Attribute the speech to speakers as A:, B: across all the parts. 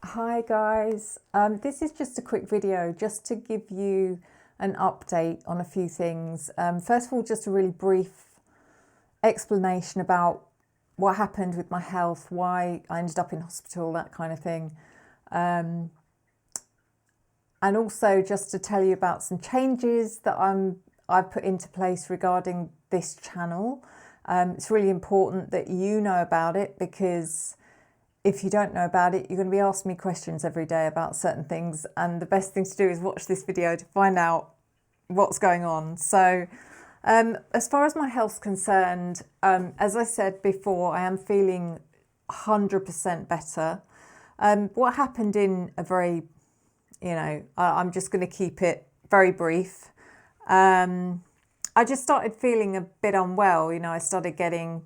A: Hi guys, this is just a quick video just to give you an update on a few things. First of all, just a really brief explanation about what happened with my health, why I ended up in hospital, that kind of thing. And also just to tell you about some changes that I've put into place regarding this channel. It's really important that you know about it because if you don't know about it, you're going to be asking me questions every day about certain things, and the best thing to do is watch this video to find out what's going on. So as far as my health's concerned, as I said before, I am feeling 100% better. What happened in a very, I'm just going to keep it very brief. I just started feeling a bit unwell. I started getting,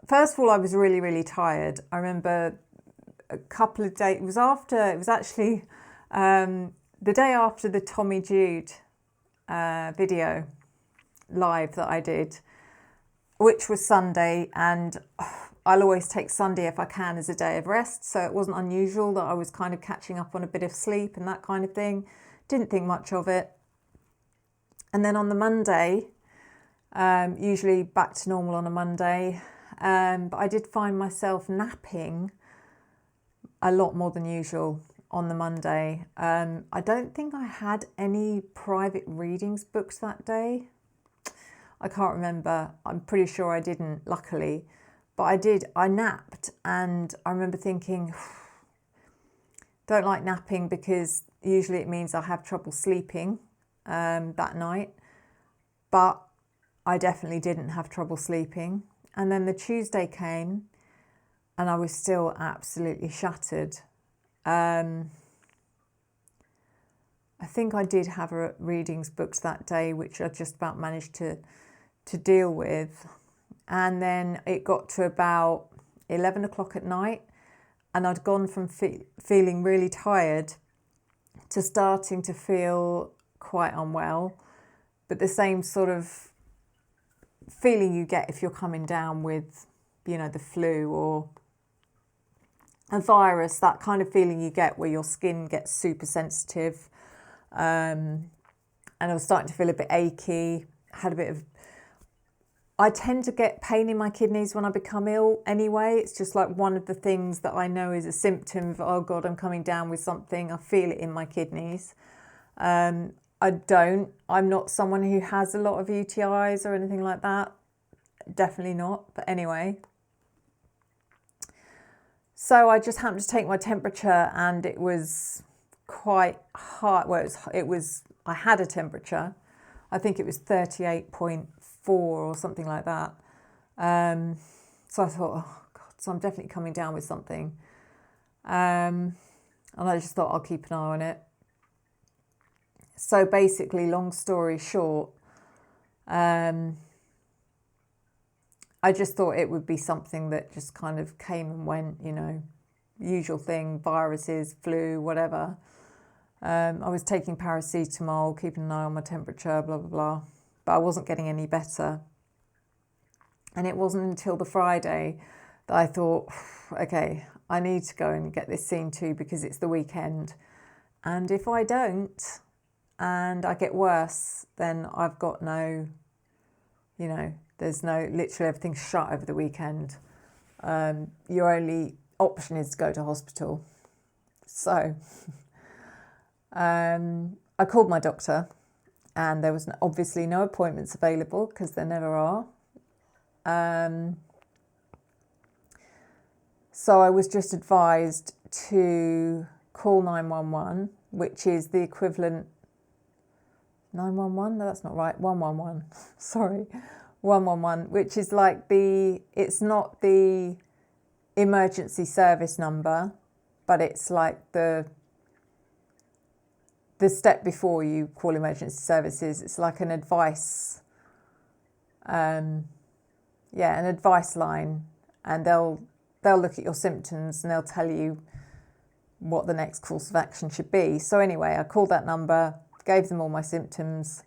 A: first of all, I was really, really tired. I remember a couple of days, it was actually the day after the Tommy Jude video live that I did, which was Sunday, and I'll always take Sunday if I can as a day of rest, so it wasn't unusual that I was kind of catching up on a bit of sleep and that kind of thing. Didn't think much of it. And then on the Monday, usually back to normal on a Monday, but I did find myself napping a lot more than usual on the Monday. I don't think I had any private readings booked that day. I can't remember. I'm pretty sure I didn't, luckily. But I did. I napped, and I remember thinking, don't like napping because usually it means I have trouble sleeping that night. But I definitely didn't have trouble sleeping. And then the Tuesday came and I was still absolutely shattered. I think I did have readings booked that day, which I just about managed to deal with. And then it got to about 11 o'clock at night, and I'd gone from feeling really tired to starting to feel quite unwell, but the same sort of feeling you get if you're coming down with, the flu or a virus, that kind of feeling you get where your skin gets super sensitive. And I was starting to feel a bit achy, I tend to get pain in my kidneys when I become ill anyway. It's just like one of the things that I know is a symptom of, oh God, I'm coming down with something. I feel it in my kidneys. I'm not someone who has a lot of UTIs or anything like that. Definitely not. But anyway. So I just happened to take my temperature, and it was quite high. Well, I had a temperature. I think it was 38.4 or something like that. So I thought, oh God, so I'm definitely coming down with something. And I just thought I'll keep an eye on it. So basically, long story short, I just thought it would be something that just kind of came and went, usual thing, viruses, flu, whatever. I was taking paracetamol, keeping an eye on my temperature, blah, blah, blah. But I wasn't getting any better. And it wasn't until the Friday that I thought, okay, I need to go and get this seen to because it's the weekend. And if I don't, and I get worse, then I've got no, there's no, literally everything's shut over the weekend. Your only option is to go to hospital. So I called my doctor, and there was obviously no appointments available because there never are. So I was just advised to call 911, which is the equivalent. 911? No, that's not right. 111. Sorry. 111, which is like it's not the emergency service number, but it's like the step before you call emergency services. It's like an advice, an advice line, and they'll look at your symptoms and they'll tell you what the next course of action should be. So anyway, I called that number, gave them all my symptoms,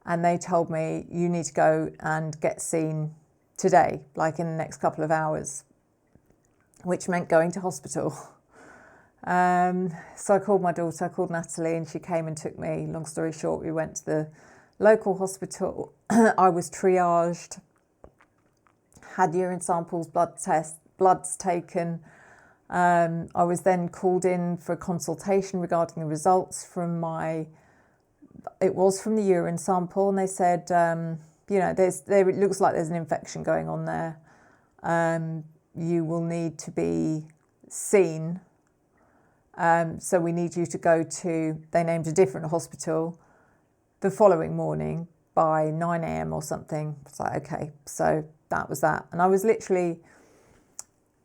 A: and they told me you need to go and get seen today, like in the next couple of hours, which meant going to hospital. So I called my daughter, I called Natalie, and she came and took me. Long story short, we went to the local hospital. I was triaged, had urine samples, bloods taken. I was then called in for a consultation regarding the results from it was from the urine sample, and they said, it looks like there's an infection going on there. You will need to be seen. So we need you to go to, they named a different hospital the following morning by 9 a.m. or something. It's like, okay, so that was that. And I was literally,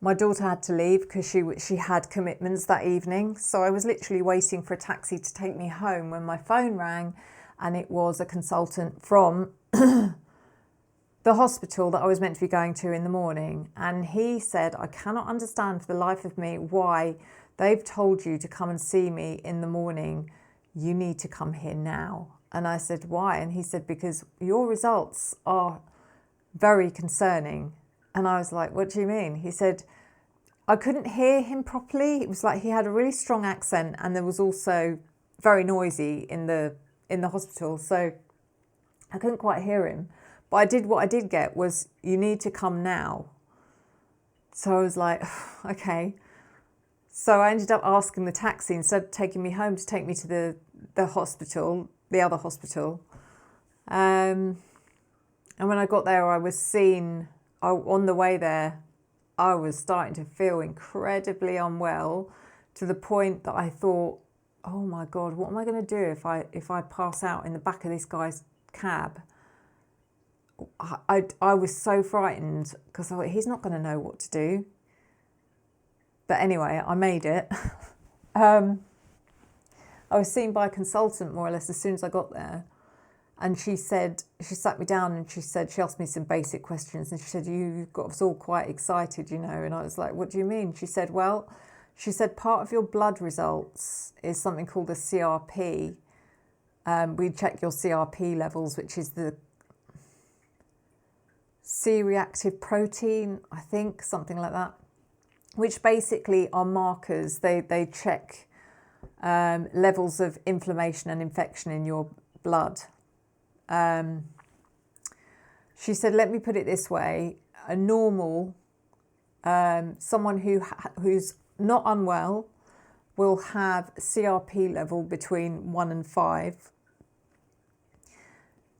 A: my daughter had to leave because she had commitments that evening. So I was literally waiting for a taxi to take me home when my phone rang, and it was a consultant from the hospital that I was meant to be going to in the morning. And he said, I cannot understand for the life of me why they've told you to come and see me in the morning. You need to come here now. And I said, why? And he said, because your results are very concerning. And I was like, what do you mean? He said, I couldn't hear him properly. It was like he had a really strong accent, and there was also very noisy in the hospital. So I couldn't quite hear him. But what I did get was, you need to come now. So I was like, okay. So I ended up asking the taxi, instead of taking me home, to take me to the hospital, the other hospital. And when I got there, I was seen, on the way there, I was starting to feel incredibly unwell, to the point that I thought, oh my God, what am I going to do if I pass out in the back of this guy's cab? I was so frightened, because I thought, he's not going to know what to do. But anyway, I made it. I was seen by a consultant more or less as soon as I got there. And she said, she sat me down and she asked me some basic questions. And she said, you've got us all quite excited, you know. And I was like, what do you mean? She said, part of your blood results is something called a CRP. We check your CRP levels, which is the C-reactive protein, I think, something like that, which basically are markers. They check levels of inflammation and infection in your blood. She said, let me put it this way, a normal, someone who's not unwell will have CRP level between 1 and 5.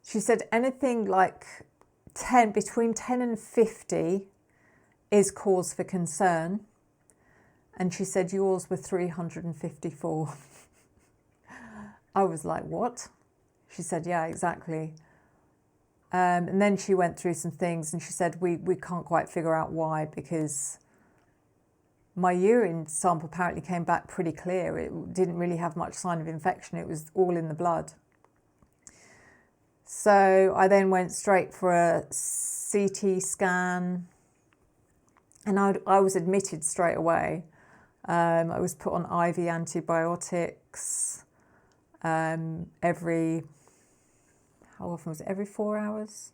A: She said anything like between 10 and 50 is cause for concern. And she said yours were 354. I was like, what? She said, yeah, exactly. And then she went through some things, and she said, we can't quite figure out why, because my urine sample apparently came back pretty clear. It didn't really have much sign of infection. It was all in the blood. So I then went straight for a CT scan, and I was admitted straight away. I was put on IV antibiotics every 4 hours?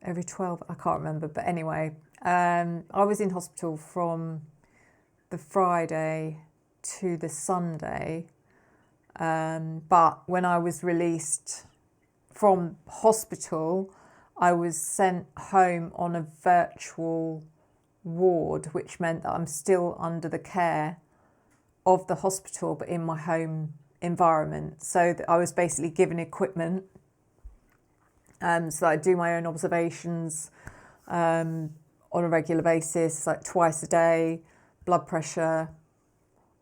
A: Every 12, I can't remember. But anyway, I was in hospital from the Friday to the Sunday. But when I was released from hospital, I was sent home on a virtual ward, which meant that I'm still under the care of the hospital, but in my home environment. So that I was basically given equipment, so I do my own observations on a regular basis, like twice a day, blood pressure,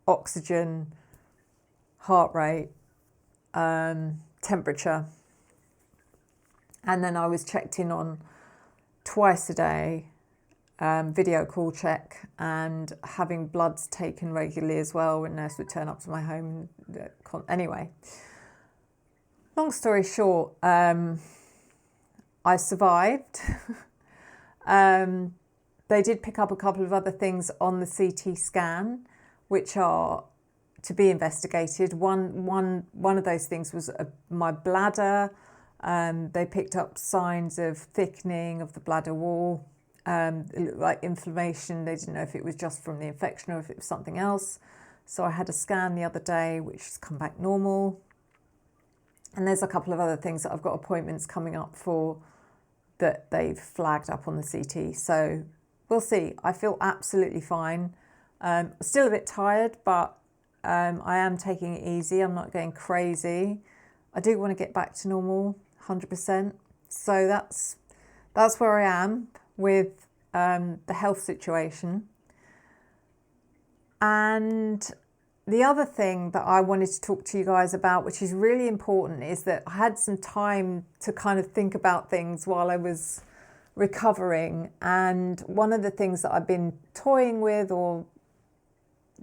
A: oxygen, heart rate, temperature. And then I was checked in on twice a day, video call check, and having bloods taken regularly as well when nurse would turn up to my home. Anyway, long story short, I survived. They did pick up a couple of other things on the CT scan, which are to be investigated. One of those things was my bladder. They picked up signs of thickening of the bladder wall. It looked like inflammation. They didn't know if it was just from the infection or if it was something else. So I had a scan the other day, which has come back normal. And there's a couple of other things that I've got appointments coming up for that they've flagged up on the CT. So we'll see. I feel absolutely fine. Still a bit tired, but I am taking it easy. I'm not going crazy. I do want to get back to normal, 100%. So that's where I am with the health situation. And the other thing that I wanted to talk to you guys about, which is really important, is that I had some time to kind of think about things while I was recovering. And one of the things that I've been toying with or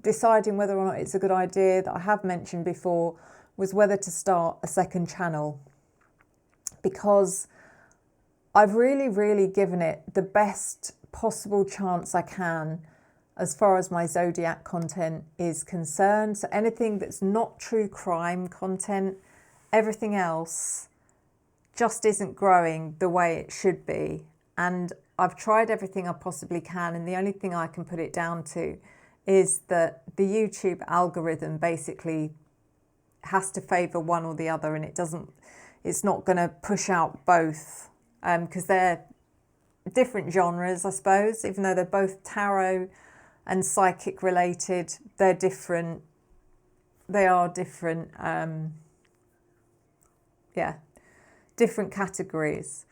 A: deciding whether or not it's a good idea, that I have mentioned before, was whether to start a second channel, because I've really given it the best possible chance I can as far as my Zodiac content is concerned. So anything that's not true crime content, everything else just isn't growing the way it should be. And I've tried everything I possibly can, and the only thing I can put it down to is that the YouTube algorithm basically has to favour one or the other, and it's not going to push out both, because they're different genres, I suppose. Even though they're both tarot and psychic related, they're different. They are different, different categories.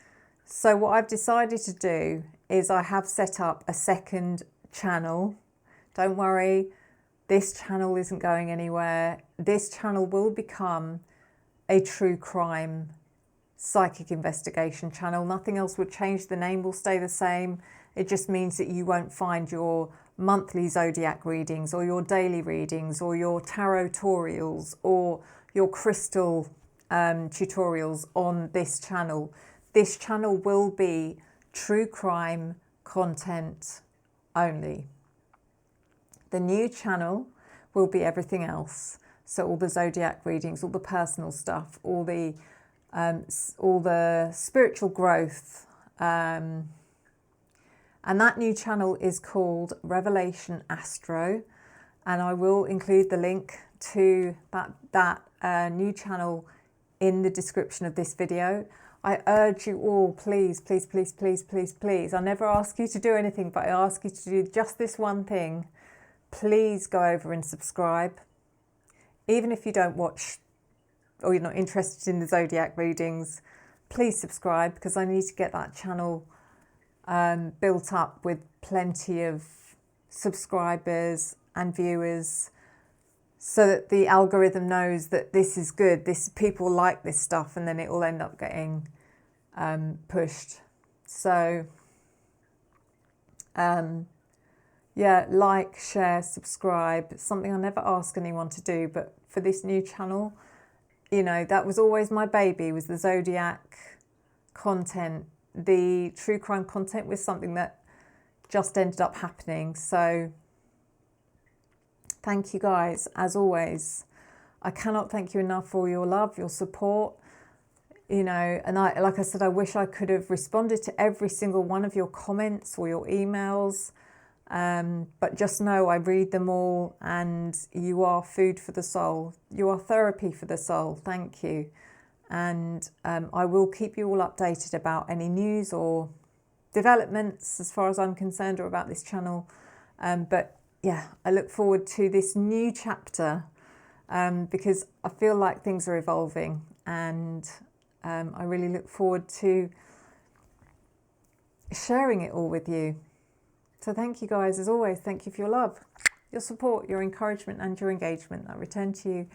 A: So what I've decided to do is I have set up a second channel. Don't worry, this channel isn't going anywhere. This channel will become a true crime psychic investigation channel. Nothing else would change. The name will stay the same. It just means that you won't find your monthly zodiac readings or your daily readings or your tarot tutorials or your crystal tutorials on this channel. This channel will be true crime content only. The new channel will be everything else. So all the zodiac readings, all the personal stuff, all the spiritual growth. And that new channel is called Revelation Astro. And I will include the link to that new channel in the description of this video. I urge you all, please, please, please, please, please, please. I never ask you to do anything, but I ask you to do just this one thing. Please go over and subscribe. Even if you don't watch or you're not interested in the zodiac readings, please subscribe, because I need to get that channel built up with plenty of subscribers and viewers, so that the algorithm knows that this is good, people like this stuff, and then it will end up getting pushed. So yeah, like, share, subscribe. It's something I never ask anyone to do, but for this new channel, you know, that was always my baby, was the zodiac content. The true crime content was something that just ended up happening. So thank you guys, as always. I cannot thank you enough for your love, your support. You know, and like I said, I wish I could have responded to every single one of your comments or your emails. But just know I read them all, and you are food for the soul. You are therapy for the soul. Thank you. And I will keep you all updated about any news or developments as far as I'm concerned, or about this channel. But yeah, I look forward to this new chapter, because I feel like things are evolving, and I really look forward to sharing it all with you. So thank you guys, as always. Thank you for your love, your support, your encouragement and your engagement. I return to you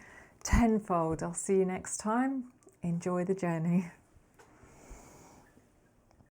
A: tenfold. I'll see you next time. Enjoy the journey.